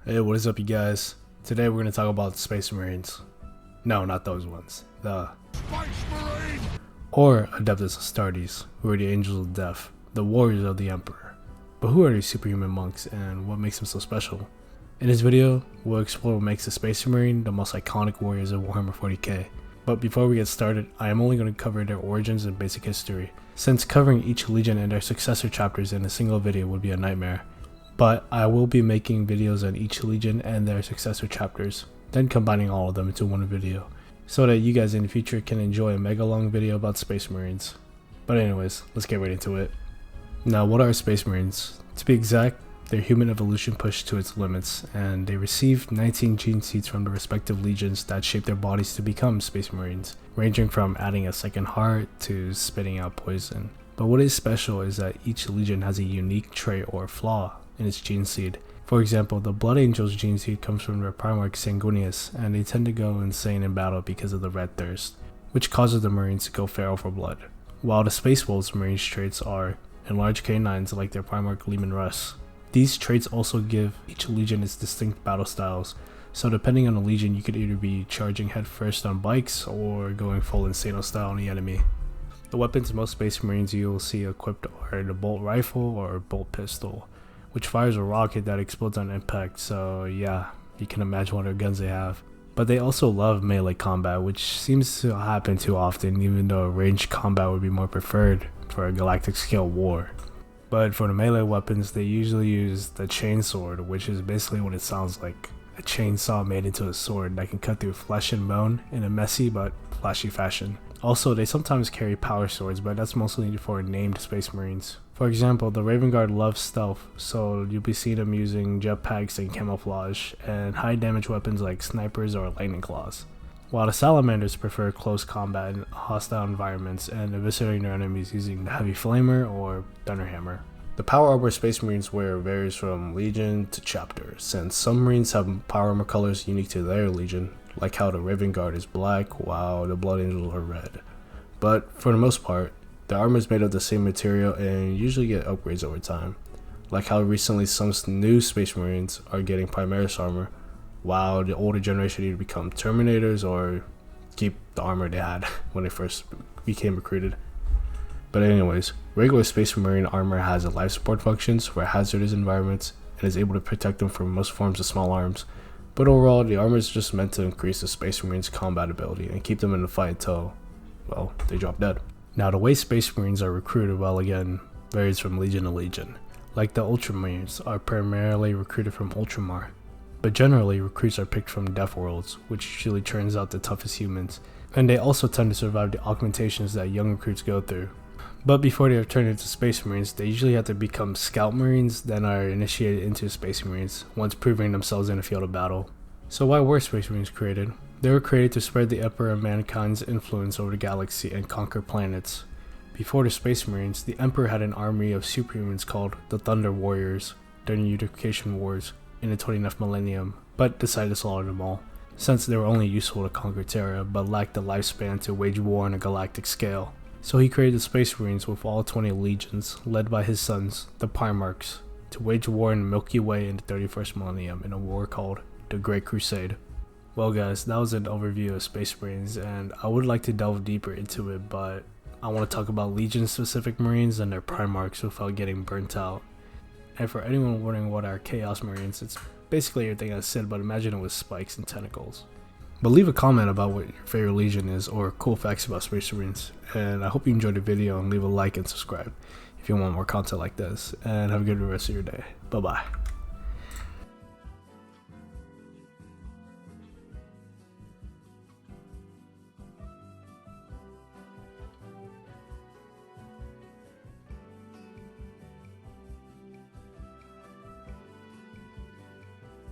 Hey, what is up, you guys? Today we're going to talk about Space Marines. No, not those ones. The Space Marine! Or Adeptus Astartes, who are the Angels of Death, the warriors of the Emperor. But who are these superhuman monks and what makes them so special? In this video, we'll explore what makes the Space Marine the most iconic warriors of Warhammer 40k. But before we get started, I am only going to cover their origins and basic history, since covering each legion and their successor chapters in a single video would be a nightmare. But I will be making videos on each legion and their successor chapters, then combining all of them into one video, so that you guys in the future can enjoy a mega long video about Space Marines. But anyways, let's get right into it. Now, what are Space Marines? To be exact, their human evolution pushed to its limits, and they received 19 gene seeds from the respective legions that shaped their bodies to become Space Marines, ranging from adding a second heart to spitting out poison. But what is special is that each legion has a unique trait or flaw in its gene seed. For example, the Blood Angels gene seed comes from their Primarch Sanguinius, and they tend to go insane in battle because of the red thirst, which causes the Marines to go feral for blood. While the Space Wolves Marines traits are enlarged canines like their Primarch Leman Russ. These traits also give each legion its distinct battle styles, so depending on the legion you could either be charging headfirst on bikes or going full Insano style on the enemy. The weapons most Space Marines you will see equipped are the bolt rifle or bolt pistol, which fires a rocket that explodes on impact, so yeah, you can imagine what other guns they have. But they also love melee combat, which seems to happen too often, even though ranged combat would be more preferred for a galactic scale war. But for the melee weapons, they usually use the chainsword, which is basically what it sounds like. A chainsaw made into a sword that can cut through flesh and bone in a messy but flashy fashion. Also, they sometimes carry power swords, but that's mostly for named Space Marines. For example, the Raven Guard loves stealth, so you'll be seeing them using jetpacks and camouflage, and high damage weapons like snipers or lightning claws. While the Salamanders prefer close combat in hostile environments and eviscerating their enemies using the Heavy Flamer or Thunderhammer. The power armor Space Marines wear varies from legion to chapter, since some Marines have power armor colors unique to their legion, like how the Raven Guard is black while the Blood Angels are red. But for the most part, the armor is made of the same material and usually get upgrades over time, like how recently some new Space Marines are getting Primaris armor, while the older generation either become Terminators or keep the armor they had when they first became recruited. But anyways, regular Space Marine armor has a life support functions for hazardous environments and is able to protect them from most forms of small arms. But overall, the armor is just meant to increase the Space Marines' combat ability and keep them in the fight until, well, they drop dead. Now, the way Space Marines are recruited, well, again, varies from legion to legion. Like the Ultramarines are primarily recruited from Ultramar, but generally recruits are picked from Death Worlds, which usually turns out the toughest humans, and they also tend to survive the augmentations that young recruits go through. But before they are turned into Space Marines, they usually have to become Scout Marines, then are initiated into Space Marines, once proving themselves in the field of battle. So why were Space Marines created? They were created to spread the Emperor and mankind's influence over the galaxy and conquer planets. Before the Space Marines, the Emperor had an army of superhumans called the Thunder Warriors during the Unification Wars in the 29th millennium, but decided to slaughter them all, since they were only useful to conquer Terra but lacked the lifespan to wage war on a galactic scale. So he created the Space Marines with all 20 legions, led by his sons, the Primarchs, to wage war in the Milky Way in the 31st millennium in a war called the Great Crusade. Well guys, that was an overview of Space Marines, and I would like to delve deeper into it, but I want to talk about Legion specific Marines and their Primarchs without getting burnt out. And for anyone wondering what are Chaos Marines, it's basically everything I said, but imagine it with spikes and tentacles. But leave a comment about what your favorite Legion is or cool facts about Space Marines, and I hope you enjoyed the video and leave a like and subscribe if you want more content like this, and have a good rest of your day. Bye bye.